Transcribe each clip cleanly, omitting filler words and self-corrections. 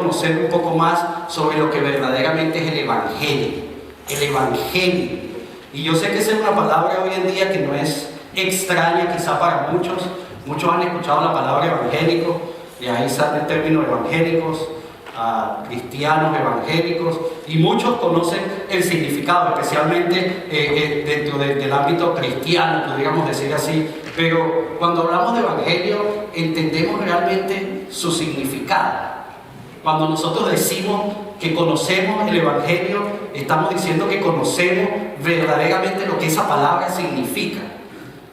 conocer un poco más sobre lo que verdaderamente es el Evangelio. El Evangelio. Y yo sé que esa es una palabra hoy en día que no es extraña quizá para muchos. Muchos han escuchado la palabra evangélico, de ahí sale el término evangélicos, cristianos evangélicos, y muchos conocen el significado, especialmente dentro del ámbito cristiano, podríamos decir así. Pero cuando hablamos de evangelio, entendemos realmente su significado. Cuando nosotros decimos que conocemos el evangelio, estamos diciendo que conocemos verdaderamente lo que esa palabra significa.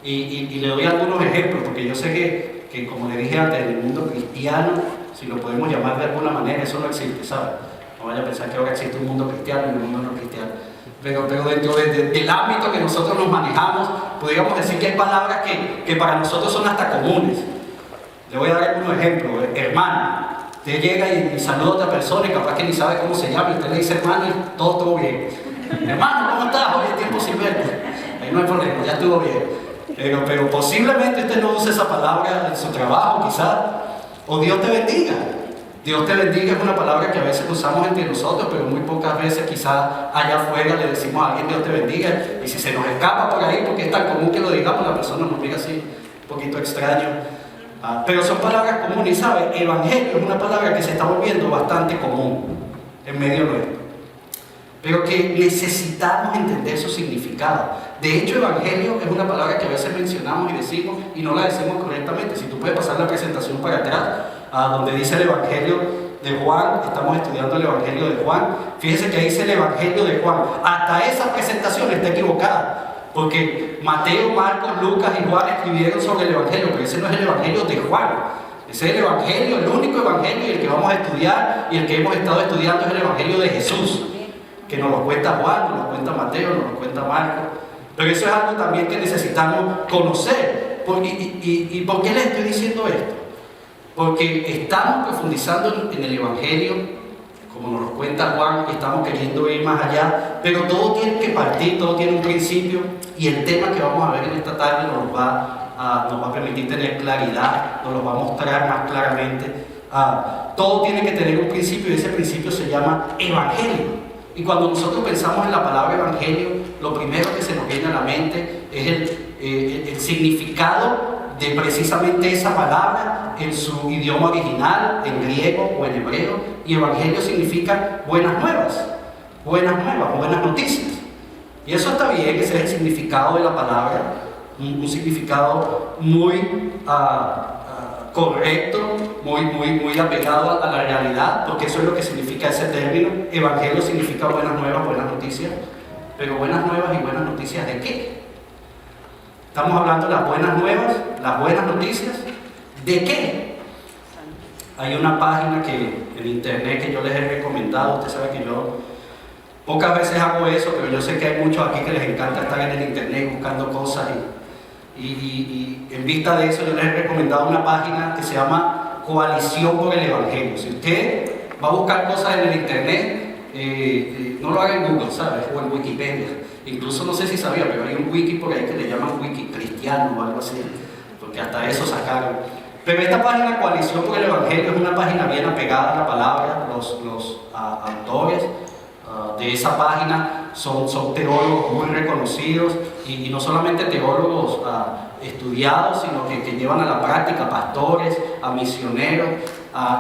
Y le doy algunos ejemplos, porque yo sé que como le dije antes, en el mundo cristiano, si lo podemos llamar de alguna manera, eso no existe, ¿sabes? No vaya a pensar que ahora existe un mundo cristiano y un mundo no cristiano. Pero dentro del ámbito que nosotros nos manejamos, podríamos decir que hay palabras que para nosotros son hasta comunes. Le voy a dar algunos ejemplos. Hermano, usted llega y saluda a otra persona y capaz que ni sabe cómo se llama, y usted le dice hermano y todo bien. Hermano, ¿cómo estás? Hoy es tiempo sin verte. Ahí no hay problema, ya estuvo bien. Pero posiblemente usted no use esa palabra en su trabajo, quizás. O Dios te bendiga. Dios te bendiga es una palabra que a veces usamos entre nosotros, pero muy pocas veces quizás allá afuera le decimos a alguien Dios te bendiga. Y si se nos escapa por ahí, porque es tan común que lo digamos, la persona nos mira así, un poquito extraño. Pero son palabras comunes, ¿sabe? Evangelio es una palabra que se está volviendo bastante común en medio nuestro, pero que necesitamos entender su significado. De hecho, evangelio es una palabra que a veces mencionamos y decimos y no la decimos correctamente. Si tú puedes pasar la presentación para atrás, donde dice el evangelio de Juan, estamos estudiando el evangelio de Juan. Fíjense que ahí dice el evangelio de Juan. Hasta esa presentación está equivocada, porque Mateo, Marcos, Lucas y Juan escribieron sobre el evangelio, pero ese no es el evangelio de Juan. Ese es el evangelio, el único evangelio, y el que vamos a estudiar y el que hemos estado estudiando es el evangelio de Jesús, que nos lo cuenta Juan, nos lo cuenta Mateo, nos lo cuenta Marcos. Pero eso es algo también que necesitamos conocer. ¿Y por qué les estoy diciendo esto? Porque estamos profundizando en el evangelio, como nos lo cuenta Juan, estamos queriendo ir más allá, pero todo tiene que partir, todo tiene un principio, y el tema que vamos a ver en esta tarde nos va a permitir tener claridad, nos lo va a mostrar más claramente. Todo tiene que tener un principio, y ese principio se llama evangelio. Y cuando nosotros pensamos en la palabra evangelio, lo primero que se nos viene a la mente es el significado de precisamente esa palabra en su idioma original, en griego o en hebreo. Y evangelio significa buenas nuevas, buenas noticias. Y eso está bien, ese es el significado de la palabra, un significado muy correcto, muy apegado a la realidad, porque eso es lo que significa ese término. Evangelio significa buenas nuevas, buenas noticias. Pero buenas nuevas y buenas noticias ¿de qué? Estamos hablando de las buenas nuevas, las buenas noticias, ¿de qué? Hay una página en internet que yo les he recomendado. Usted sabe que yo pocas veces hago eso, pero yo sé que hay muchos aquí que les encanta estar en el internet buscando cosas, y en vista de eso yo les he recomendado una página que se llama Coalición por el Evangelio. Si usted va a buscar cosas en el internet, no lo haga en Google, ¿sabes? O en Wikipedia. Incluso no sé si sabía, pero hay un wiki por ahí que le llaman wiki cristiano o algo así, porque hasta eso sacaron. Pero esta página Coalición por el Evangelio es una página bien apegada a la palabra. Los autores de esa página son teólogos muy reconocidos, y no solamente teólogos estudiados, sino que llevan a la práctica pastores, a misioneros.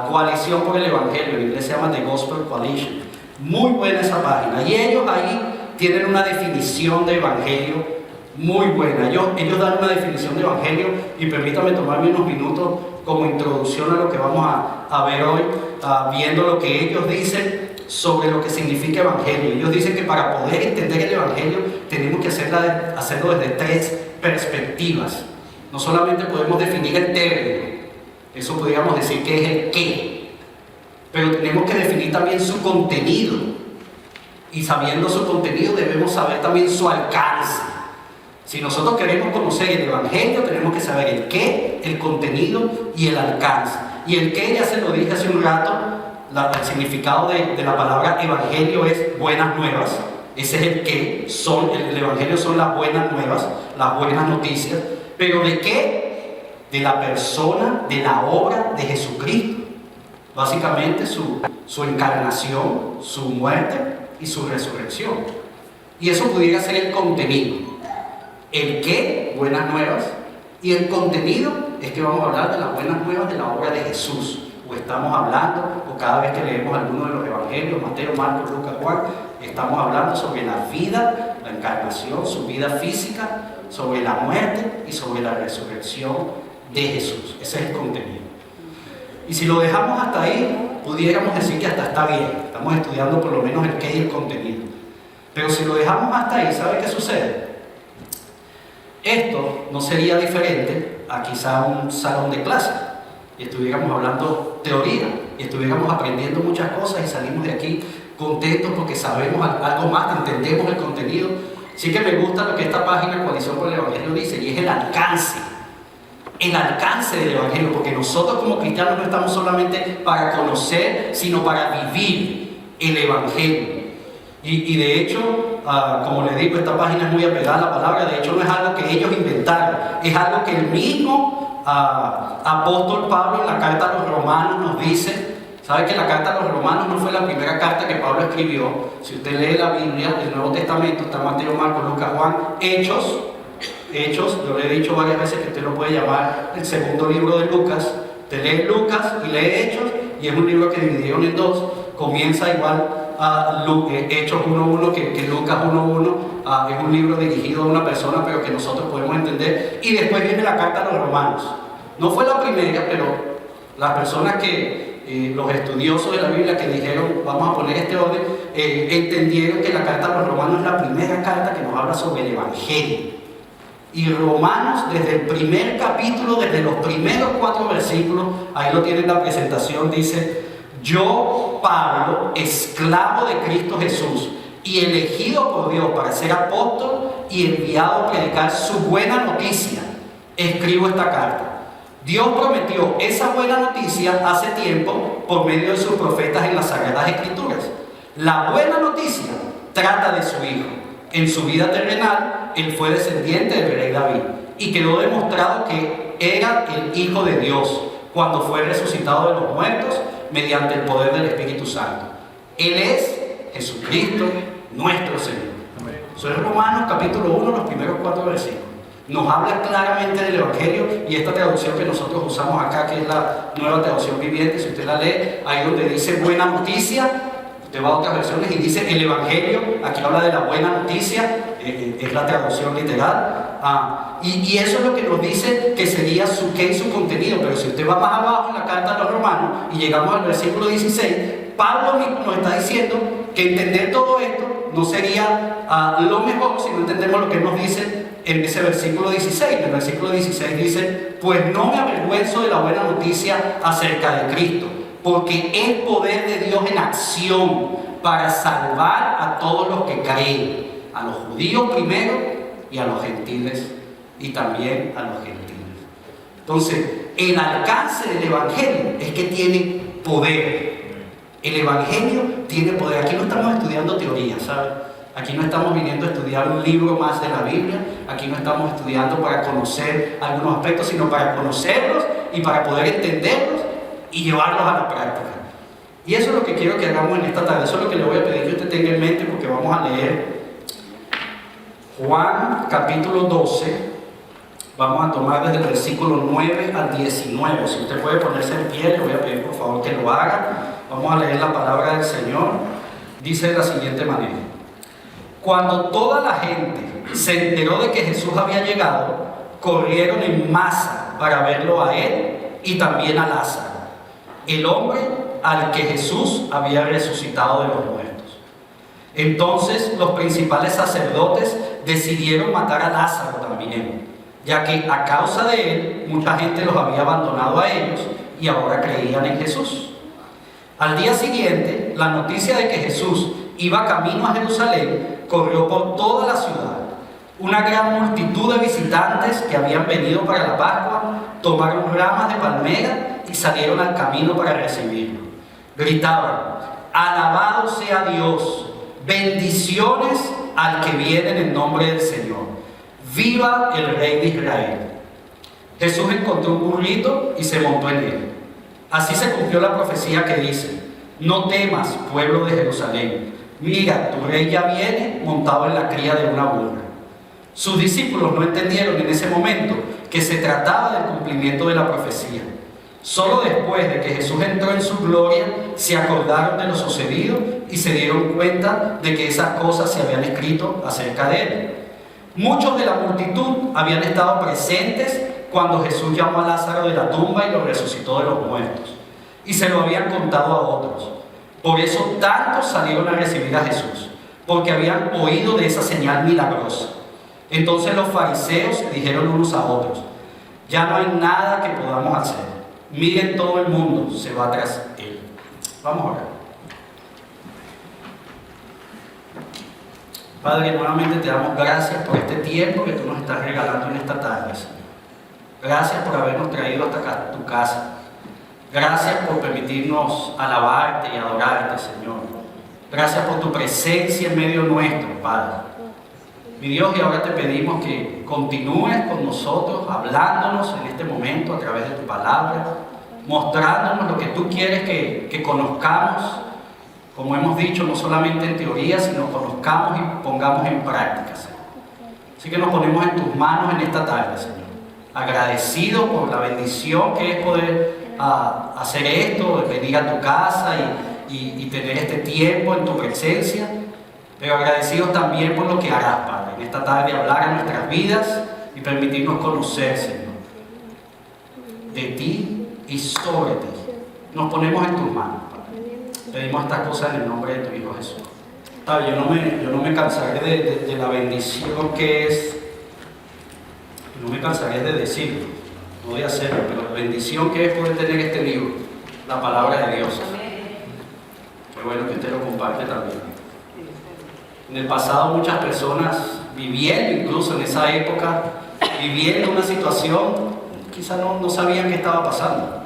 Coalición por el Evangelio, en inglés se llama The Gospel Coalition. Muy buena esa página, y ellos ahí tienen una definición de evangelio muy buena. Ellos dan una definición de evangelio, y permítame tomarme unos minutos como introducción a lo que vamos a ver hoy, viendo lo que ellos dicen sobre lo que significa evangelio. Ellos dicen que para poder entender el evangelio tenemos que hacerlo desde tres perspectivas. No solamente podemos definir el término, eso podríamos decir que es el qué, pero tenemos que definir también su contenido, y sabiendo su contenido debemos saber también su alcance. Si nosotros queremos conocer el evangelio, tenemos que saber el qué, el contenido y el alcance. Y el qué, ya se lo dije hace un rato, el significado de la palabra evangelio es buenas nuevas. Ese es el qué, el evangelio son las buenas nuevas, las buenas noticias. ¿Pero de qué? De la persona, de la obra de Jesucristo. Básicamente su encarnación, su muerte y su resurrección. Y eso pudiera ser el contenido. El qué, buenas nuevas, y el contenido es que vamos a hablar de las buenas nuevas de la obra de Jesús. O estamos hablando, o cada vez que leemos alguno de los evangelios, Mateo, Marcos, Lucas, Juan, estamos hablando sobre la vida, la encarnación, su vida física, sobre la muerte y sobre la resurrección de Jesús. Ese es el contenido. Y si lo dejamos hasta ahí, pudiéramos decir que hasta está bien. Estamos estudiando por lo menos el qué y el contenido. Pero si lo dejamos hasta ahí, ¿sabe qué sucede? Esto no sería diferente a quizá un salón de clase y estuviéramos hablando teoría y estuviéramos aprendiendo muchas cosas y salimos de aquí contentos porque sabemos algo más, entendemos el contenido. Sí que me gusta lo que esta página Coalición por el Evangelio dice, y es el alcance del Evangelio, porque nosotros como cristianos no estamos solamente para conocer, sino para vivir el Evangelio. Y de hecho, como les digo, esta página es muy apegada a la palabra. De hecho, no es algo que ellos inventaron, es algo que el mismo apóstol Pablo en la carta a los romanos nos dice. ¿Sabe que la carta a los romanos no fue la primera carta que Pablo escribió? Si usted lee la Biblia, el Nuevo Testamento, está Mateo, Marcos, Lucas, Juan, Hechos, yo le he dicho varias veces que usted lo puede llamar el segundo libro de Lucas. Usted lee Lucas y lee Hechos, y es un libro que dividieron en dos. Comienza igual Hechos 1.1 que Lucas 1.1, es un libro dirigido a una persona, pero que nosotros podemos entender. Y después viene la carta a los romanos. No fue la primera, pero las personas los estudiosos de la Biblia que dijeron, vamos a poner este orden, entendieron que la carta a los romanos es la primera carta que nos habla sobre el Evangelio. Y Romanos, desde el primer capítulo, desde los primeros 4 versículos, ahí lo tienen la presentación, dice: yo, Pablo, esclavo de Cristo Jesús y elegido por Dios para ser apóstol y enviado a predicar su buena noticia, escribo esta carta. Dios prometió esa buena noticia hace tiempo por medio de sus profetas en las Sagradas Escrituras. La buena noticia trata de su Hijo. En su vida terrenal, él fue descendiente del rey David y quedó demostrado que era el Hijo de Dios cuando fue resucitado de los muertos mediante el poder del Espíritu Santo. Él es Jesucristo, nuestro Señor. Eso es Romanos capítulo 1, los primeros 4 versículos. Nos habla claramente del Evangelio, y esta traducción que nosotros usamos acá, que es la Nueva Traducción Viviente, si usted la lee, ahí donde dice buena noticia, usted va a otras versiones y dice el Evangelio, aquí habla de la buena noticia, es la traducción literal, y eso es lo que nos dice que sería su qué y su contenido. Pero si usted va más abajo en la carta a los romanos y llegamos al versículo 16, Pablo mismo nos está diciendo que entender todo esto no sería lo mejor si no entendemos lo que nos dice en ese versículo 16. En el versículo 16 dice: pues no me avergüenzo de la buena noticia acerca de Cristo, porque es poder de Dios en acción para salvar a todos los que creen, a los judíos primero y a los gentiles, y también a los gentiles. Entonces, el alcance del Evangelio es que tiene poder. El Evangelio tiene poder. Aquí no estamos estudiando teoría, ¿sabes? Aquí no estamos viniendo a estudiar un libro más de la Biblia. Aquí no estamos estudiando para conocer algunos aspectos, sino para conocerlos y para poder entenderlos y llevarlos a la práctica. Y eso es lo que quiero que hagamos en esta tarde. Eso es lo que le voy a pedir que usted tenga en mente, porque vamos a leer Juan capítulo 12. Vamos a tomar desde el versículo 9 al 19. Si usted puede ponerse en pie, le voy a pedir por favor que lo haga. Vamos a leer la palabra del Señor. Dice de la siguiente manera: cuando toda la gente se enteró de que Jesús había llegado, corrieron en masa para verlo a él y también a Lázaro, el hombre al que Jesús había resucitado de los muertos. Entonces los principales sacerdotes decidieron matar a Lázaro también, ya que a causa de él mucha gente los había abandonado a ellos y ahora creían en Jesús. Al día siguiente, la noticia de que Jesús iba camino a Jerusalén corrió por toda la ciudad. Una gran multitud de visitantes que habían venido para la Pascua tomaron ramas de palmera y salieron al camino para recibirlo. Gritaban: alabado sea Dios, bendiciones al que viene en el nombre del Señor, viva el Rey de Israel. Jesús encontró un burrito y se montó en él. Así se cumplió la profecía que dice: no temas, pueblo de Jerusalén, mira, tu rey ya viene montado en la cría de una burra. Sus discípulos no entendieron en ese momento que se trataba del cumplimiento de la profecía. Solo después de que Jesús entró en su gloria, se acordaron de lo sucedido y se dieron cuenta de que esas cosas se habían escrito acerca de él. Muchos de la multitud habían estado presentes cuando Jesús llamó a Lázaro de la tumba y lo resucitó de los muertos, y se lo habían contado a otros. Por eso tantos salieron a recibir a Jesús, porque habían oído de esa señal milagrosa. Entonces los fariseos se dijeron unos a otros: ya no hay nada que podamos hacer. Miren, todo el mundo se va tras él. Vamos a orar. Padre, nuevamente te damos gracias por este tiempo que tú nos estás regalando en esta tarde, Señor. Gracias por habernos traído hasta acá, tu casa. Gracias por permitirnos alabarte y adorarte, Señor. Gracias por tu presencia en medio nuestro, Padre. Mi Dios, y ahora te pedimos que continúes con nosotros, hablándonos en este momento a través de tu palabra, mostrándonos lo que tú quieres que conozcamos, como hemos dicho, no solamente en teoría, sino conozcamos y pongamos en práctica, Señor. Así que nos ponemos en tus manos en esta tarde, Señor. Agradecido por la bendición que es poder hacer esto, venir a tu casa y tener este tiempo en tu presencia, pero agradecidos también por lo que harás, Padre, en esta tarde hablar a nuestras vidas y permitirnos conocer, Señor, de ti y sobre ti. Nos ponemos en tus manos, Padre. Pedimos estas cosas en el nombre de tu Hijo Jesús. Padre, yo no me cansaré de la bendición que es, no me cansaré de decirlo, no de hacerlo, pero la bendición que es poder tener este libro, la palabra de Dios. Qué bueno que usted lo comparte también. En el pasado muchas personas viviendo, incluso en esa época, viviendo una situación, quizás no sabían qué estaba pasando.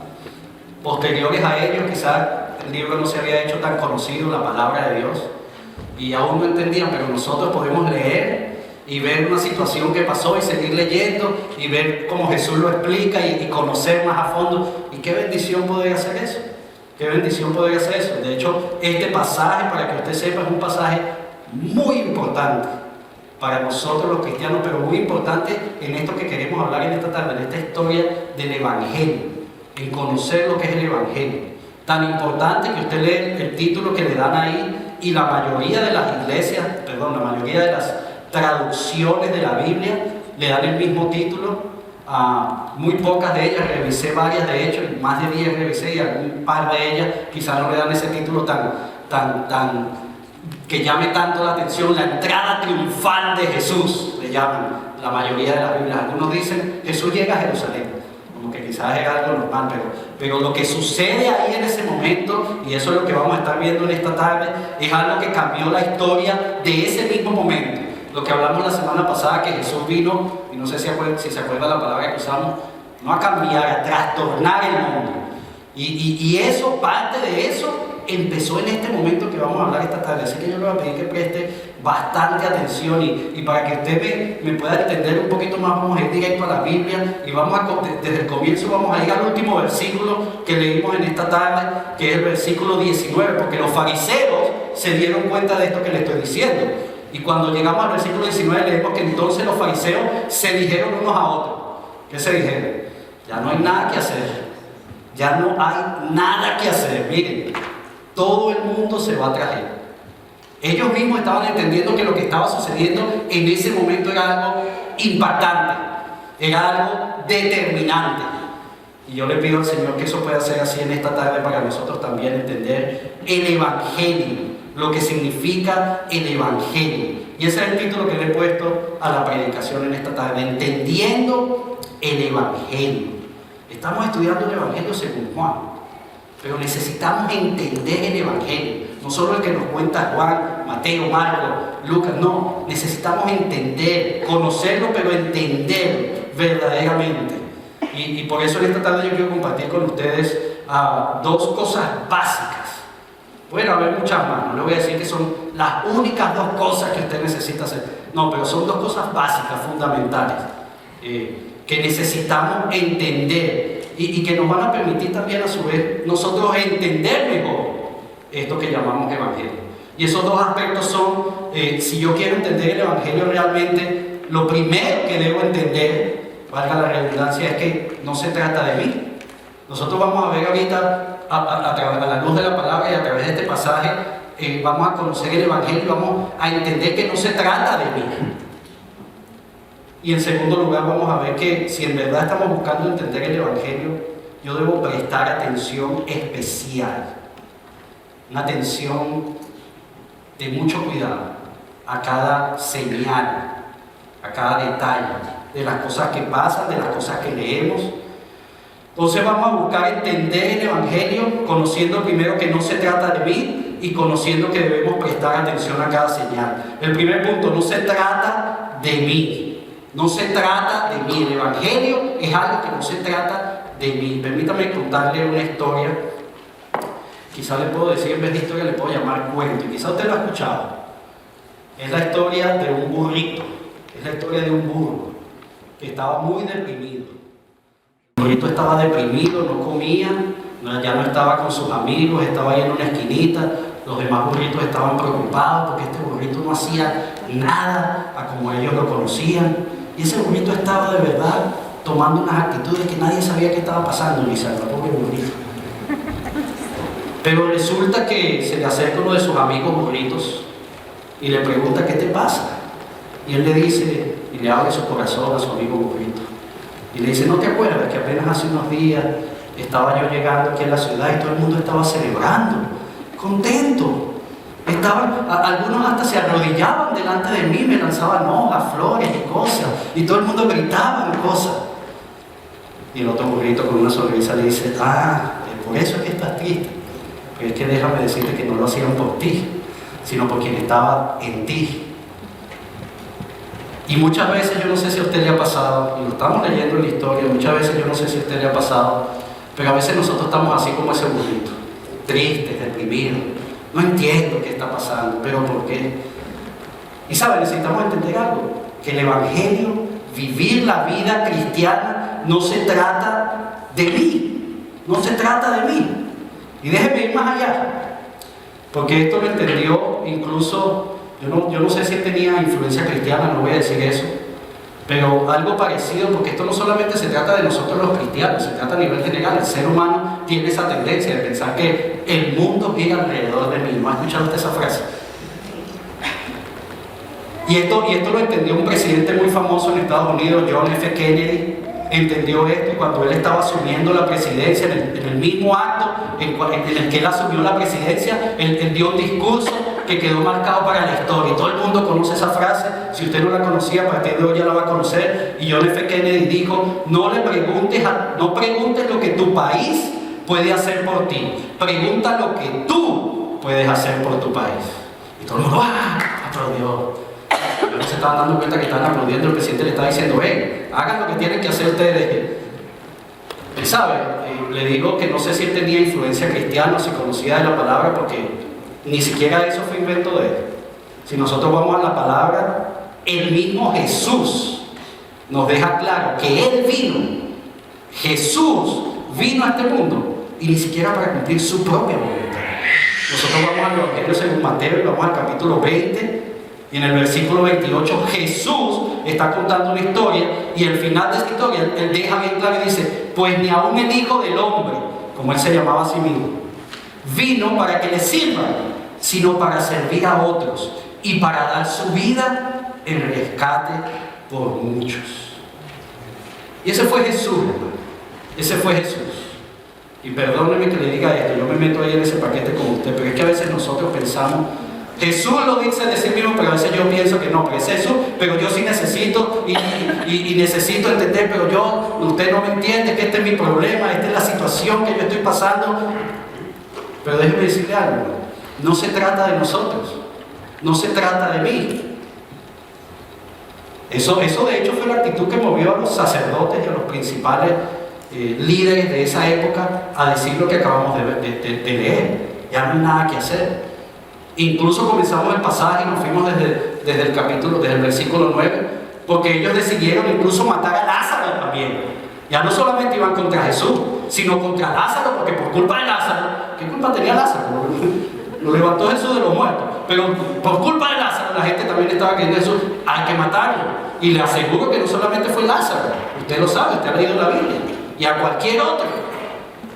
Posteriores a ellos, quizás el libro no se había hecho tan conocido, la palabra de Dios, y aún no entendían, pero nosotros podemos leer y ver una situación que pasó y seguir leyendo y ver cómo Jesús lo explica y conocer más a fondo. Y qué bendición poder hacer eso. Qué bendición poder hacer eso. De hecho, este pasaje, para que usted sepa, es un pasaje muy importante para nosotros los cristianos, pero muy importante en esto que queremos hablar en esta tarde, en esta historia del Evangelio, en conocer lo que es el Evangelio. Tan importante que usted lee el título que le dan ahí, y la mayoría de las iglesias, la mayoría de las traducciones de la Biblia le dan el mismo título. Muy pocas de ellas, revisé varias de hecho, más de 10 revisé, y algún par de ellas quizás no le dan ese título tan que llame tanto la atención. La entrada triunfal de Jesús le llaman la mayoría de las Biblias. Algunos dicen Jesús llega a Jerusalén, como que quizás es algo normal, pero lo que sucede ahí en ese momento, y eso es lo que vamos a estar viendo en esta tarde, es algo que cambió la historia de ese mismo momento. Lo que hablamos la semana pasada, que Jesús vino, y no sé si se acuerda la palabra que usamos, no a cambiar, a trastornar el mundo. Y eso, parte de eso, empezó en este momento que vamos a hablar esta tarde. Así que yo le voy a pedir que preste bastante atención y para que usted me pueda entender un poquito más, vamos a ir directo a la Biblia y desde el comienzo vamos a ir al último versículo que leímos en esta tarde, que es el versículo 19, porque los fariseos se dieron cuenta de esto que le estoy diciendo. Y cuando llegamos al versículo 19 leemos que entonces los fariseos se dijeron unos a otros. ¿Qué se dijeron? Ya no hay nada que hacer. Ya no hay nada que hacer. Miren, todo el mundo se va tras él. Ellos mismos estaban entendiendo que lo que estaba sucediendo en ese momento era algo impactante, era algo determinante. Y yo le pido al Señor que eso pueda ser así en esta tarde para nosotros también entender el Evangelio, lo que significa el Evangelio. Y ese es el título que le he puesto a la predicación en esta tarde: entendiendo el Evangelio. Estamos estudiando el Evangelio según Juan, pero necesitamos entender el Evangelio, no solo el que nos cuenta Juan, Mateo, Marcos, Lucas, no, necesitamos entender, conocerlo, pero entender verdaderamente. Y por eso en esta tarde yo quiero compartir con ustedes dos cosas básicas. Pueden haber muchas más, no le voy a decir que son las únicas dos cosas que usted necesita hacer, no, pero son dos cosas básicas, fundamentales, que necesitamos entender y que nos van a permitir también a su vez nosotros entender mejor esto que llamamos evangelio. Y esos dos aspectos son, si yo quiero entender el evangelio realmente, lo primero que debo entender, valga la redundancia, es que no se trata de mí. Nosotros vamos a ver ahorita, a la luz de la palabra y a través de este pasaje, vamos a conocer el evangelio y vamos a entender que no se trata de mí. Y en segundo lugar vamos a ver que si en verdad estamos buscando entender el evangelio, yo debo prestar atención especial, una atención de mucho cuidado a cada señal, a cada detalle de las cosas que pasan, de las cosas que leemos. Entonces vamos a buscar entender el evangelio conociendo primero que no se trata de mí y conociendo que debemos prestar atención a cada señal. El primer punto, no se trata de mí. No se trata de mí. El evangelio es algo que no se trata de mí. Permítame contarle una historia. Quizá le puedo decir, en vez de historia le puedo llamar cuento. Y quizá usted lo ha escuchado. Es la historia de un burrito. Es la historia de un burro que estaba muy deprimido. El burrito estaba deprimido, no comía, ya no estaba con sus amigos, estaba ahí en una esquinita. Los demás burritos estaban preocupados porque este burrito no hacía nada a como ellos lo conocían. Y ese burrito estaba de verdad tomando unas actitudes que nadie sabía qué estaba pasando, ni sabía, pobre burrito. Pero resulta que se le acerca uno de sus amigos burritos y le pregunta, ¿qué te pasa? Y él le dice, y le abre su corazón a su amigo burrito. Y le dice, ¿no te acuerdas que apenas hace unos días estaba yo llegando aquí a la ciudad y todo el mundo estaba celebrando, contento? Algunos hasta se arrodillaban delante de mí, me lanzaban hojas, flores y cosas, y todo el mundo gritaba cosas. Y el otro burrito con una sonrisa le dice, por eso es que estás triste. Pero es que déjame decirte que no lo hacían por ti, sino por quien estaba en ti. Y muchas veces, yo no sé si a usted le ha pasado, y lo estamos leyendo en la historia, muchas veces yo no sé si a usted le ha pasado, pero a veces nosotros estamos así como ese burrito, tristes, deprimidos. No entiendo qué está pasando, pero ¿por qué? Y sabe, necesitamos entender algo, que el evangelio, vivir la vida cristiana, no se trata de mí, no se trata de mí. Y déjeme ir más allá, porque esto lo entendió incluso, yo no sé si él tenía influencia cristiana, no voy a decir eso, pero algo parecido, porque esto no solamente se trata de nosotros los cristianos, se trata a nivel general. El ser humano tiene esa tendencia de pensar que el mundo gira alrededor de mí. ¿No ha escuchado usted esa frase? Y esto lo entendió un presidente muy famoso en Estados Unidos, John F. Kennedy. Entendió esto y cuando él estaba asumiendo la presidencia, en el mismo acto en el que él asumió la presidencia, él dio un discurso que quedó marcado para la historia. Y todo el mundo conoce esa frase. Si usted no la conocía, a partir de hoy ya la va a conocer. Y John F. Kennedy dijo, no preguntes lo que tu país puede hacer por ti, pregunta lo que tú puedes hacer por tu país. Y todo el mundo aplaudió. Pero no se estaban dando cuenta que estaban aplaudiendo. El presidente le estaba diciendo, hagan lo que tienen que hacer ustedes. Él sabe, le digo que no sé si él tenía influencia cristiana o si conocía de la palabra, porque ni siquiera eso fue invento de él. Si nosotros vamos a la palabra, el mismo Jesús nos deja claro que Él vino. Jesús vino a este mundo y ni siquiera para cumplir su propia voluntad. Nosotros vamos al Evangelio según Mateo y vamos al capítulo 20 y en el versículo 28 Jesús está contando una historia y al final de esta historia Él deja bien claro y dice, pues ni aún el Hijo del Hombre, como Él se llamaba a sí mismo, vino para que le sirvan, sino para servir a otros y para dar su vida en rescate por muchos. Y ese fue Jesús, hermano. Ese fue Jesús. Y perdóneme que le diga esto, yo me meto ahí en ese paquete con usted, pero es que a veces nosotros pensamos, Jesús lo dice de sí mismo, pero a veces yo pienso que no, pero es Jesús, pero yo sí necesito y necesito entender, pero usted no me entiende, que este es mi problema, esta es la situación que yo estoy pasando. Pero déjeme decirle algo, no se trata de nosotros, no se trata de mí. Eso de hecho fue la actitud que movió a los sacerdotes y a los principales líderes de esa época a decir lo que acabamos de leer. Ya no hay nada que hacer. Incluso comenzamos el pasaje y nos fuimos desde el versículo 9, porque ellos decidieron incluso matar a Lázaro también. Ya no solamente iban contra Jesús, sino contra Lázaro, porque por culpa de Lázaro, ¿qué culpa tenía Lázaro? Lo levantó Jesús de los muertos, pero por culpa de Lázaro la gente también estaba creyendo en Jesús, hay que matarlo. Y le aseguro que no solamente fue Lázaro, usted lo sabe, usted ha leído la Biblia, y a cualquier otro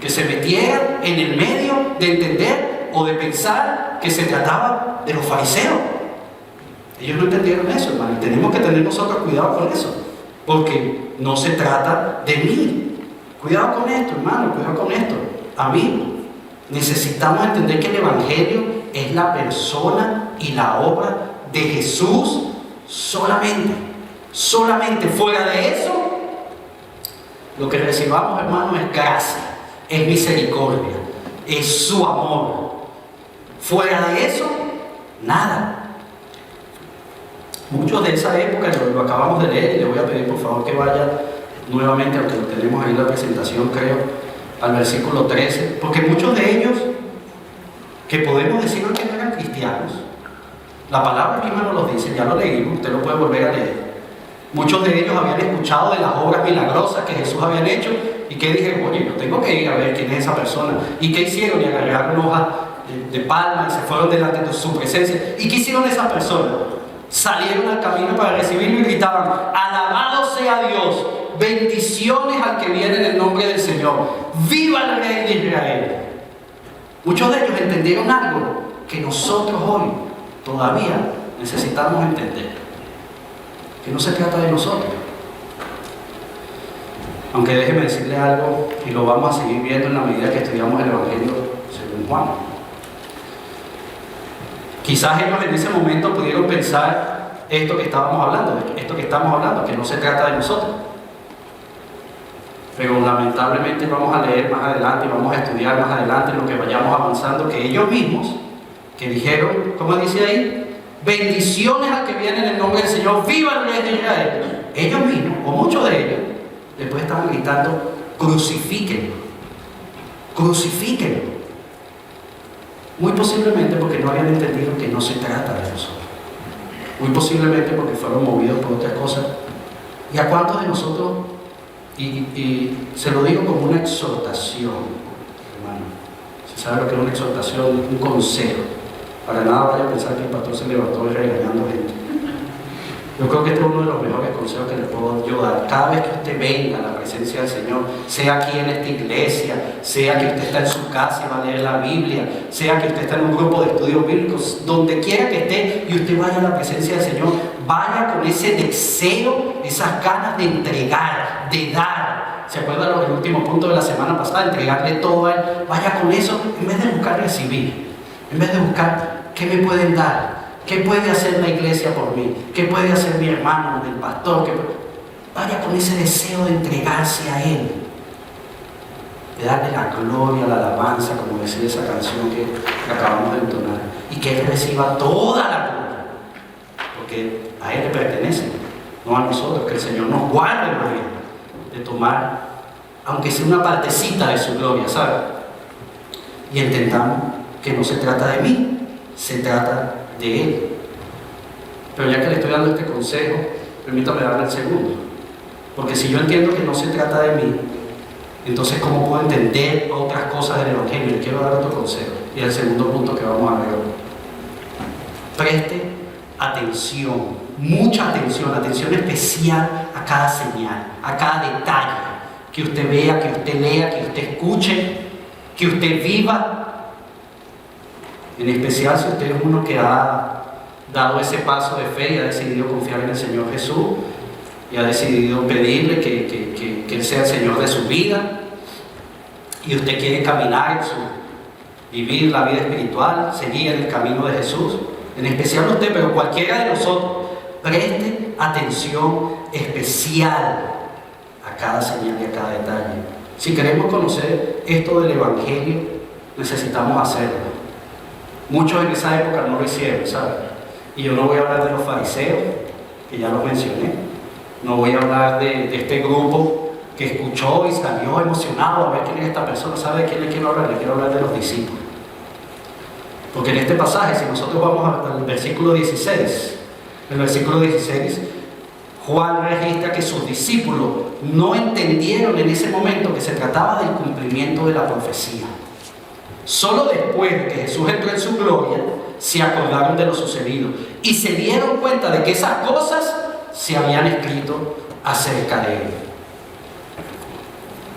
que se metiera en el medio de entender o de pensar que se trataba de los fariseos. Ellos no entendieron eso, hermano, y tenemos que tener nosotros cuidado con eso, porque no se trata de mí. Cuidado con esto, hermano, cuidado con esto. Amigo, necesitamos entender que el Evangelio es la persona y la obra de Jesús solamente. Solamente. Fuera de eso, lo que recibamos, hermano, es gracia, es misericordia, es su amor. Fuera de eso, nada. Muchos de esa época lo acabamos de leer, y le voy a pedir por favor que vaya nuevamente, aunque lo tenemos ahí en la presentación, creo, al versículo 13, porque muchos de ellos, que podemos decir que no eran cristianos, la palabra misma nos lo dice, ya lo leímos, usted lo puede volver a leer. Muchos de ellos habían escuchado de las obras milagrosas que Jesús había hecho, y que dijeron, oye, yo tengo que ir a ver quién es esa persona. ¿Y qué hicieron? Y agarraron hojas de palma y se fueron delante de su presencia. ¿Y qué hicieron esas personas? Salieron al camino para recibirlo y gritaban, alabado sea Dios, bendiciones al que viene en el nombre del Señor, viva el Rey de Israel. Muchos de ellos entendieron algo que nosotros hoy todavía necesitamos entender, que no se trata de nosotros. Aunque déjeme decirle algo, y lo vamos a seguir viendo en la medida que estudiamos el Evangelio según Juan. Quizás ellos en ese momento pudieron pensar esto que estábamos hablando, que no se trata de nosotros. Pero lamentablemente vamos a leer más adelante y vamos a estudiar más adelante en lo que vayamos avanzando, que ellos mismos, que dijeron, ¿cómo dice ahí? Bendiciones al que viene en el nombre del Señor, viva el Rey de Israel. Ellos mismos, o muchos de ellos, después estaban gritando, crucifíquenlo, crucifíquenlo. Muy posiblemente porque no habían entendido que no se trata de nosotros. Muy posiblemente porque fueron movidos por otras cosas. ¿Y a cuántos de nosotros? Y se lo digo como una exhortación, hermano. ¿Se sabe lo que es una exhortación? Un consejo. Para nada vaya a pensar que el pastor se levantó regañando gente. Yo creo que este es uno de los mejores consejos que le puedo yo dar. Cada vez que usted venga a la presencia del Señor, sea aquí en esta iglesia, sea que usted está en su casa y va a leer la Biblia, sea que usted está en un grupo de estudios bíblicos, donde quiera que esté y usted vaya a la presencia del Señor, vaya con ese deseo, esas ganas de entregar, de dar. ¿Se acuerdan del último punto de la semana pasada? Entregarle todo a Él. Vaya con eso, en vez de buscar recibir, en vez de buscar qué me pueden dar. ¿Qué puede hacer la iglesia por mí? ¿Qué puede hacer mi hermano, el pastor? Vaya con ese deseo de entregarse a Él, de darle la gloria, la alabanza, como decía esa canción que acabamos de entonar, y que Él reciba toda la gloria, porque a Él le pertenece, no a nosotros. Que el Señor nos guarde, María, de tomar, aunque sea una partecita de su gloria, ¿sabe? Y entendamos que no se trata de mí, se trata de Él. Pero ya que le estoy dando este consejo, permítame darle el segundo, porque si yo entiendo que no se trata de mí, entonces ¿cómo puedo entender otras cosas del Evangelio? Le quiero dar otro consejo, y el segundo punto que vamos a ver hoy. Preste atención, mucha atención, atención especial a cada señal, a cada detalle que usted vea, que usted lea, que usted escuche, que usted viva. En especial si usted es uno que ha dado ese paso de fe y ha decidido confiar en el Señor Jesús y ha decidido pedirle que Él sea el Señor de su vida, y usted quiere caminar vivir la vida espiritual, seguir en el camino de Jesús. En especial usted, pero cualquiera de nosotros, preste atención especial a cada señal y a cada detalle. Si queremos conocer esto del Evangelio, necesitamos hacerlo. Muchos en esa época no lo hicieron, ¿sabes? Y yo no voy a hablar de los fariseos, que ya los mencioné. No voy a hablar de este grupo que escuchó y salió emocionado a ver quién es esta persona. ¿Sabe de quién le quiero hablar? Le quiero hablar de los discípulos. Porque en este pasaje, si nosotros vamos al versículo 16, el versículo 16 Juan registra que sus discípulos no entendieron en ese momento que se trataba del cumplimiento de la profecía. Solo después de que Jesús entró en su gloria, se acordaron de lo sucedido y se dieron cuenta de que esas cosas se habían escrito acerca de él.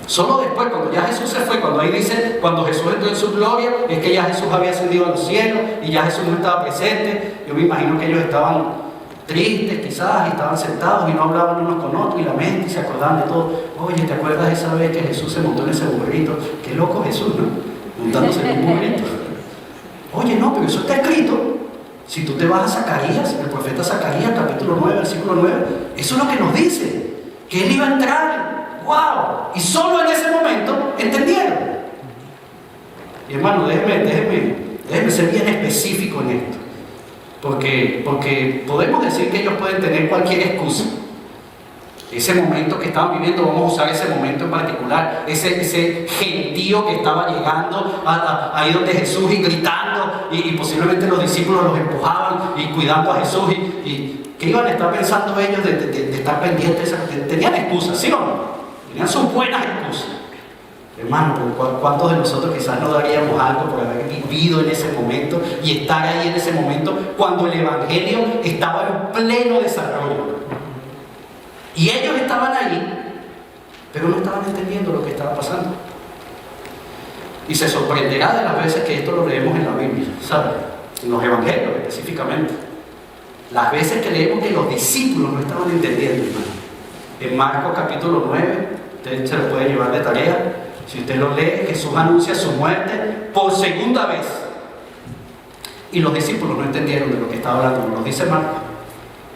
Solo después, cuando ya Jesús se fue, cuando ahí dice, cuando Jesús entró en su gloria, es que ya Jesús había ascendido a los cielos y ya Jesús no estaba presente. Yo me imagino que ellos estaban tristes quizás, y estaban sentados y no hablaban unos con otros y la mente y se acordaban de todo. Oye, ¿te acuerdas de esa vez que Jesús se montó en ese burrito? Qué loco Jesús, ¿no? Montándose en un burrito. Oye, no, pero eso está escrito. Si tú te vas a Zacarías, el profeta Zacarías, capítulo 9, versículo 9, eso es lo que nos dice, que él iba a entrar. ¡Wow! Y solo en ese momento entendieron. Y hermano, déjeme ser bien específico en esto. Porque podemos decir que ellos pueden tener cualquier excusa. Ese momento que estaban viviendo, vamos a usar ese momento en particular, ese gentío que estaba llegando ahí donde Jesús y gritando, y posiblemente los discípulos los empujaban y cuidando a Jesús, y ¿qué iban a estar pensando ellos de estar pendientes? Tenían excusas, ¿sí o no? Tenían sus buenas excusas. Hermano, ¿cuántos de nosotros quizás no daríamos algo por haber vivido en ese momento y estar ahí en ese momento cuando el Evangelio estaba en pleno desarrollo? Y ellos estaban ahí, pero no estaban entendiendo lo que estaba pasando. Y se sorprenderá de las veces que esto lo leemos en la Biblia, ¿sabe? En los Evangelios específicamente. Las veces que leemos que los discípulos no estaban entendiendo, hermano. En Marcos capítulo 9, usted se lo puede llevar de tarea. Si usted lo lee, Jesús anuncia su muerte por segunda vez. Y los discípulos no entendieron de lo que estaba hablando, nos lo dice Marcos.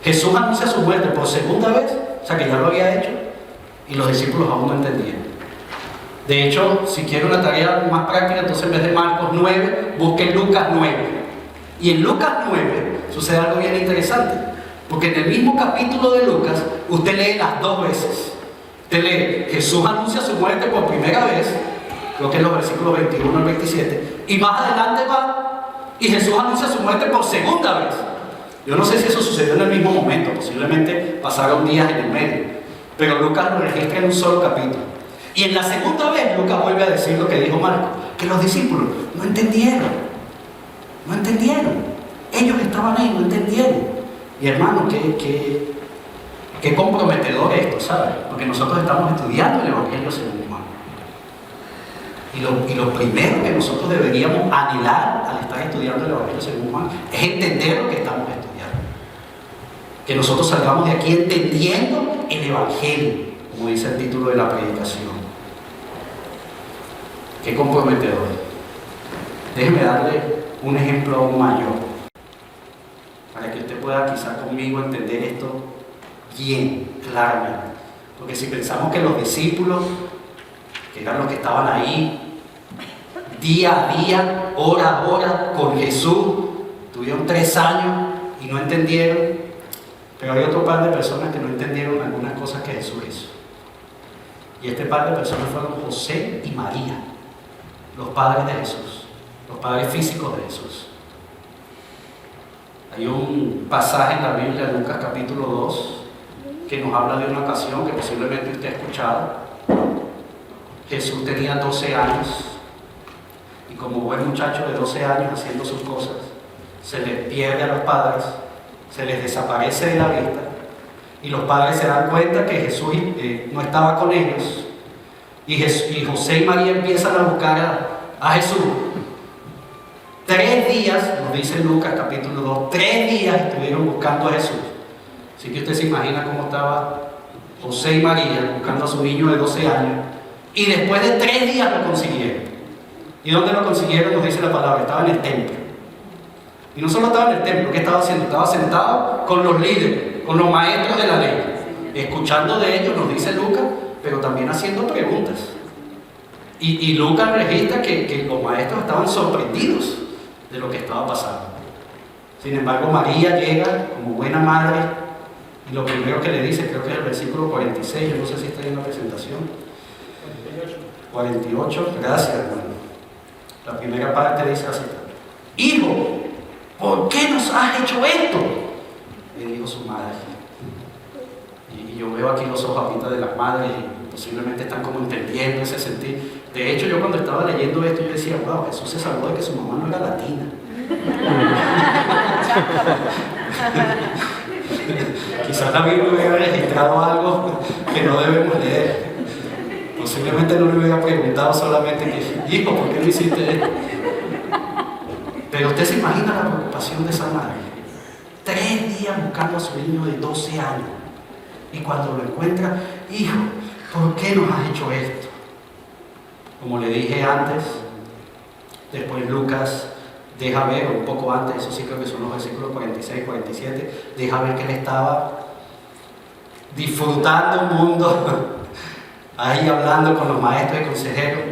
Jesús anuncia su muerte por segunda vez, o sea que ya lo había hecho, y los discípulos aún no entendían. De hecho, si quiere una tarea más práctica, entonces en vez de Marcos 9, busque Lucas 9. Y en Lucas 9 sucede algo bien interesante, porque en el mismo capítulo de Lucas, usted lee las dos veces. Usted lee, Jesús anuncia su muerte por primera vez, creo que en los versículos 21 al 27, y más adelante va, y Jesús anuncia su muerte por segunda vez. Yo no sé si eso sucedió en el mismo momento, posiblemente pasaron días en el medio, pero Lucas lo registra en un solo capítulo. Y en la segunda vez Lucas vuelve a decir lo que dijo Marcos, que los discípulos no entendieron. Ellos estaban ahí, no entendieron. Y hermano, qué comprometedor esto, ¿sabes? Porque nosotros estamos estudiando el Evangelio según Juan. Y lo primero que nosotros deberíamos anhelar al estar estudiando el Evangelio según Juan es entender lo que estamos estudiando. Que nosotros salgamos de aquí entendiendo el Evangelio, como dice el título de la predicación. Qué comprometedor. Déjeme darle un ejemplo aún mayor, para que usted pueda quizás conmigo entender esto bien, claramente. Porque si pensamos que los discípulos, que eran los que estaban ahí, día a día, hora a hora, con Jesús, tuvieron 3 años y no entendieron, pero hay otro par de personas que no entendieron algunas cosas que Jesús hizo. Y este par de personas fueron José y María, los padres de Jesús, los padres físicos de Jesús. Hay un pasaje en la Biblia, Lucas capítulo 2, que nos habla de una ocasión que posiblemente usted ha escuchado. Jesús tenía 12 años y como buen muchacho de 12 años haciendo sus cosas, se les pierde a los padres, se les desaparece de la vista y los padres se dan cuenta que Jesús no estaba con ellos y José y María empiezan a buscar a Jesús. 3 días, nos dice Lucas capítulo 2, 3 días estuvieron buscando a Jesús. Así que usted se imagina cómo estaba José y María buscando a su niño de 12 años y después de 3 días lo consiguieron. ¿Y dónde lo consiguieron? Nos dice la palabra, estaba en el templo. Y no solo estaba en el templo, ¿qué estaba haciendo? Estaba sentado con los líderes, con los maestros de la ley, escuchando de ellos, nos dice Lucas, pero también haciendo preguntas. Y Lucas registra que los maestros estaban sorprendidos de lo que estaba pasando. Sin embargo, María llega como buena madre y lo primero que le dice, creo que es el versículo 46, yo no sé si está ahí en la presentación. 48, gracias hermano. La primera parte dice así: Hijo, ¿por qué nos has hecho esto? Le dijo su madre. Y yo veo aquí los ojos ahorita de las madres y posiblemente están como entendiendo ese sentir. De hecho, yo cuando estaba leyendo esto, yo decía, wow, Jesús se salvó de que su mamá no era latina. Quizás la Biblia hubiera registrado algo que no debemos leer. Posiblemente no le hubiera preguntado solamente que, hijo, ¿por qué no hiciste esto? Pero usted se imagina la preocupación de esa madre. 3 días buscando a su niño de 12 años. Y cuando lo encuentra, hijo, ¿por qué nos has hecho esto? Como le dije antes, después Lucas deja ver, un poco antes, eso sí creo que son los versículos 46, 47, deja ver que él estaba disfrutando un mundo, ahí hablando con los maestros y consejeros.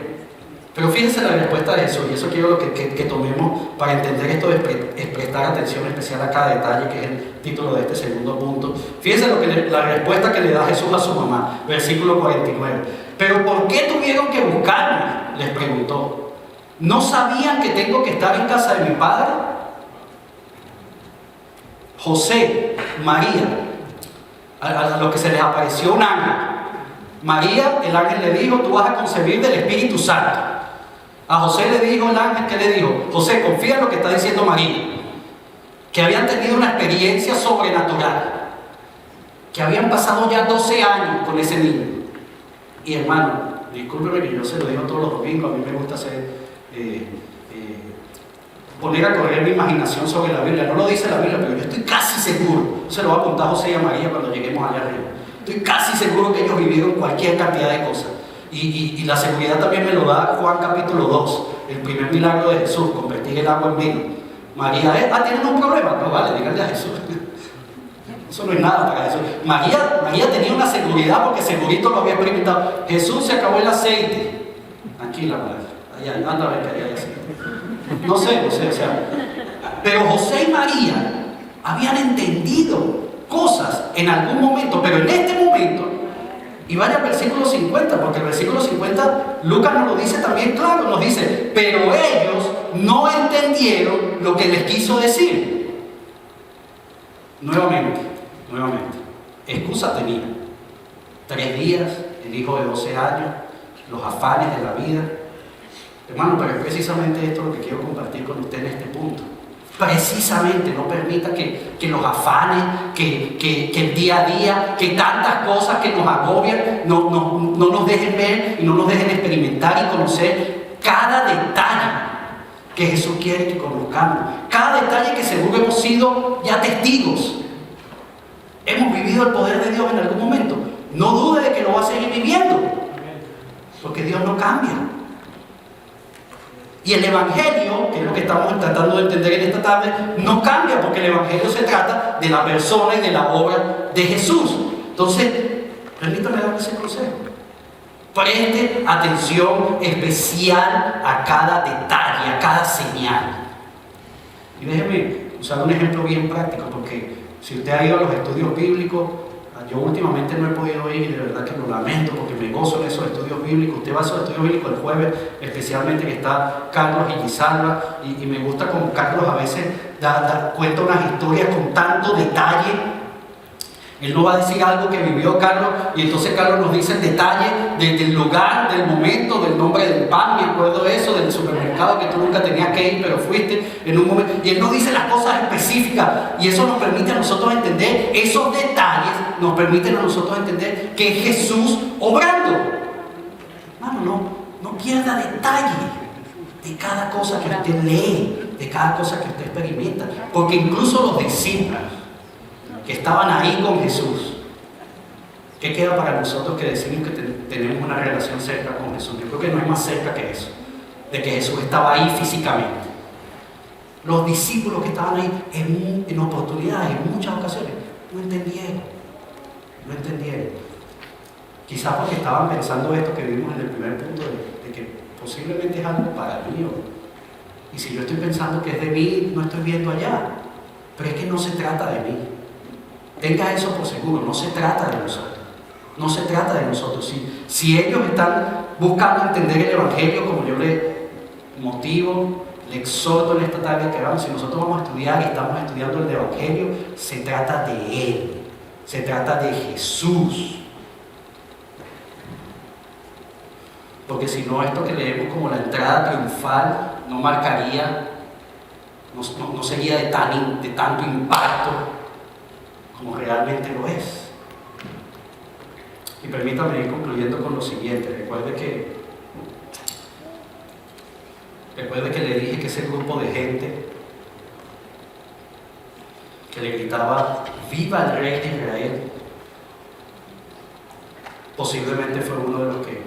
Pero fíjense la respuesta de Jesús, y eso quiero que tomemos para entender esto de prestar atención especial a cada detalle, que es el título de este segundo punto. Fíjense la respuesta que le da Jesús a su mamá, versículo 49. ¿Pero por qué tuvieron que buscarme?, les preguntó. ¿No sabían que tengo que estar en casa de mi padre? José, María, a los que se les apareció un ángel. María, el ángel le dijo, tú vas a concebir del Espíritu Santo. A José le dijo el ángel, ¿qué le dijo? José, confía en lo que está diciendo María, que habían tenido una experiencia sobrenatural, que habían pasado ya 12 años con ese niño. Y hermano, discúlpeme que yo se lo digo todos los domingos, a mí me gusta poner a correr mi imaginación sobre la Biblia. No lo dice la Biblia, pero yo estoy casi seguro, se lo va a contar José y a María cuando lleguemos allá arriba. Estoy casi seguro que ellos vivieron cualquier cantidad de cosas. Y la seguridad también me lo da Juan capítulo 2, el primer milagro de Jesús, convertir el agua en vino. María, ¿tienen un problema? No, vale, díganle a Jesús. Eso no es nada para Jesús. María tenía una seguridad porque segurito lo había experimentado. Jesús, se acabó el aceite. Tranquila, María. Allá, anda a ver que allá hay aceite. No sé, o sea. Pero José y María habían entendido cosas en algún momento, pero en este momento. Y vaya al versículo 50, porque el versículo 50, Lucas nos lo dice también claro, nos dice, pero ellos no entendieron lo que les quiso decir. Nuevamente, excusa tenía. 3 días, el hijo de 12 años, los afanes de la vida. Hermano, pero es precisamente esto lo que quiero compartir con usted en este punto. Precisamente no permita que los afanes, que el día a día, que tantas cosas que nos agobian, no nos dejen ver y no nos dejen experimentar y conocer cada detalle que Jesús quiere que conozcamos. Cada detalle que seguro hemos sido ya testigos. Hemos vivido el poder de Dios en algún momento. No dude de que lo va a seguir viviendo, porque Dios no cambia. Y el Evangelio, que es lo que estamos tratando de entender en esta tarde, no cambia, porque el Evangelio se trata de la persona y de la obra de Jesús. Entonces, permítame darle ese consejo. Preste atención especial a cada detalle, a cada señal. Y déjeme usar un ejemplo bien práctico, porque si usted ha ido a los estudios bíblicos, yo últimamente no he podido ir y de verdad que lo lamento porque me gozo en esos estudios bíblicos. Usted va a esos estudios bíblicos el jueves, especialmente que está Carlos y Gisalva, y me gusta como Carlos a veces cuenta unas historias con tanto detalle. Él no va a decir algo que vivió Carlos y entonces Carlos nos dice el detalle del lugar, del momento, del nombre del pan, me acuerdo de eso, del supermercado que tú nunca tenías que ir pero fuiste en un momento, y él nos dice las cosas específicas y eso nos permite a nosotros entender esos detalles, nos permiten a nosotros entender que es Jesús obrando. Hermano, no pierda detalle de cada cosa que usted lee, de cada cosa que usted experimenta, porque incluso los discípulos que estaban ahí con Jesús, ¿qué queda para nosotros que decimos que tenemos una relación cerca con Jesús? Yo creo que no hay más cerca que eso, de que Jesús estaba ahí físicamente. Los discípulos que estaban ahí en oportunidades, en muchas ocasiones, no entendieron. Quizás porque estaban pensando esto que vimos en el primer punto, de que posiblemente es algo para mí. Y si yo estoy pensando que es de mí, no estoy viendo allá. Pero es que no se trata de mí. Tenga eso por seguro, no se trata de nosotros. No se trata de nosotros. Si ellos están buscando entender el Evangelio, como yo le motivo, le exhorto en esta tarde que hagamos, si nosotros vamos a estudiar y estamos estudiando el Evangelio, se trata de Él. Se trata de Jesús. Porque si no, esto que leemos como la entrada triunfal no marcaría, no sería de tanto impacto como realmente lo es. Y permítame ir concluyendo con lo siguiente. Recuerde que le dije que ese grupo de gente que le gritaba ¡Viva el Rey de Israel! Posiblemente fue uno de los que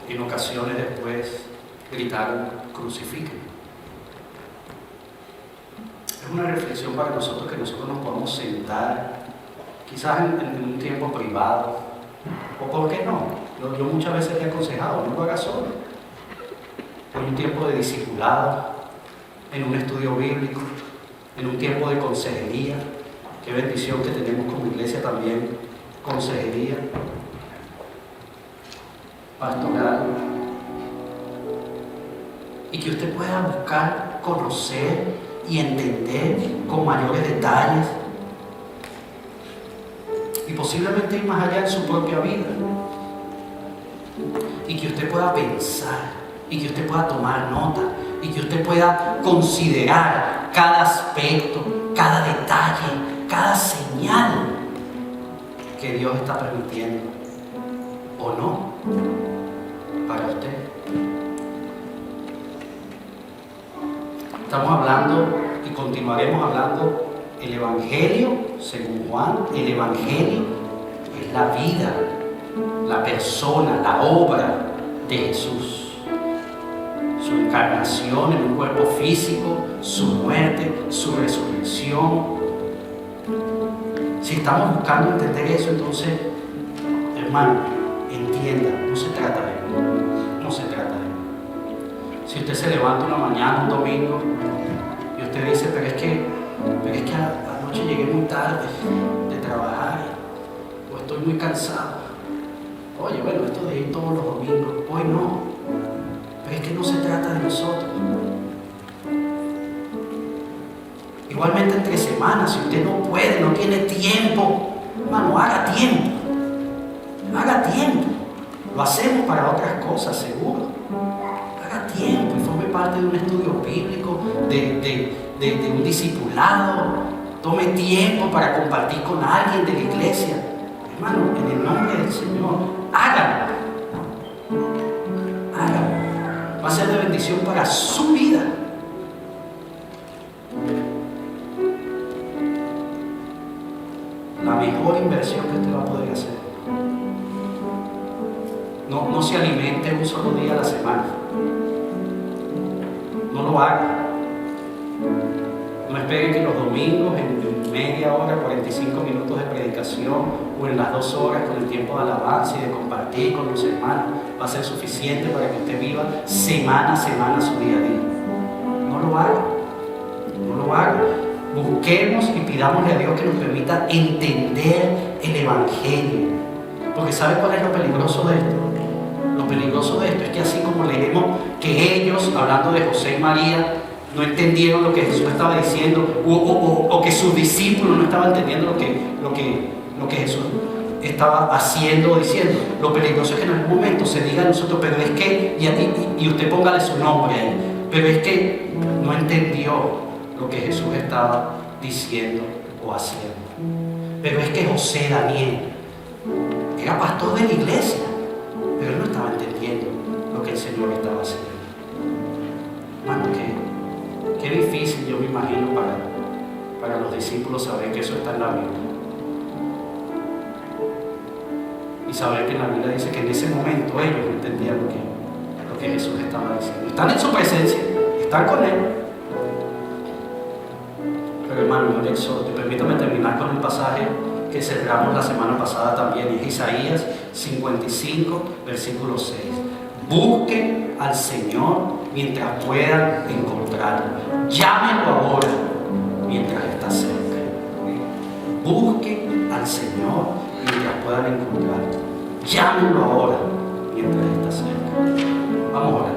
en ocasiones después gritaron ¡Crucifíquenlo! Es una reflexión para nosotros, que nosotros nos podamos sentar, quizás en un tiempo privado, o por qué no. Yo muchas veces le he aconsejado, no lo hagas solo. En un tiempo de discipulado, en un estudio bíblico, en un tiempo de consejería. Qué bendición que tenemos como iglesia también, consejería pastoral. Y que usted pueda buscar, conocer y entender con mayores detalles. Y posiblemente ir más allá en su propia vida. Y que usted pueda pensar, y que usted pueda tomar nota, y que usted pueda considerar cada aspecto, cada detalle, cada señal que Dios está permitiendo o no para usted. Estamos hablando y continuaremos hablando el Evangelio, según Juan. El Evangelio es la vida, la persona, la obra de Jesús. Su encarnación en un cuerpo físico, su muerte, su resurrección. Si estamos buscando entender eso, entonces, hermano, entienda, no se trata de mí, no se trata de mí. Si usted se levanta una mañana, un domingo, y usted dice, pero es que anoche llegué muy tarde de trabajar, o estoy muy cansado. Oye, bueno, esto de ir todos los domingos, hoy no. Pero es que no se trata de nosotros. Igualmente entre semanas, si usted no puede, no tiene tiempo, hermano, haga tiempo. Haga tiempo. Lo hacemos para otras cosas, seguro. Haga tiempo y forme parte de un estudio bíblico, de un discipulado. Tome tiempo para compartir con alguien de la iglesia. Hermano, en el nombre del Señor, hágalo. Hágalo. Va a ser de bendición para su vida. La mejor inversión que usted va a poder hacer. No se alimente un solo día a la semana. No lo haga. No espere que los domingos, en media hora, 45 minutos de predicación, o en las 2 horas con el tiempo de alabanza y de compartir con los hermanos, va a ser suficiente para que usted viva semana a semana su día a día. No lo haga. No lo haga. Busquemos y pidámosle a Dios que nos permita entender el Evangelio. Porque ¿sabe cuál es lo peligroso de esto? Lo peligroso de esto es que así como leemos que ellos, hablando de José y María, no entendieron lo que Jesús estaba diciendo, o que sus discípulos no estaban entendiendo lo que Jesús estaba haciendo o diciendo. Lo peligroso es que en algún momento se diga a nosotros, pero es que, y usted póngale su nombre ahí, pero es que no entendió lo que Jesús estaba diciendo o haciendo. Pero es que José Daniel era pastor de la iglesia, pero él no estaba entendiendo lo que el Señor estaba haciendo. Hermano, qué difícil, yo me imagino, para los discípulos saber que eso está en la Biblia. Y saber que en la Biblia dice que en ese momento ellos no entendían lo que Jesús estaba diciendo. Están en su presencia, están con Él. Pero hermano, yo le exhorto, y permítame terminar con el pasaje que cerramos la semana pasada también, es Isaías 55, versículo 6. Busquen al Señor mientras puedan encontrarlo. Llámenlo ahora mientras está cerca. Busquen al Señor mientras puedan encontrarlo. Llámenlo ahora mientras está cerca. Vamos a orar.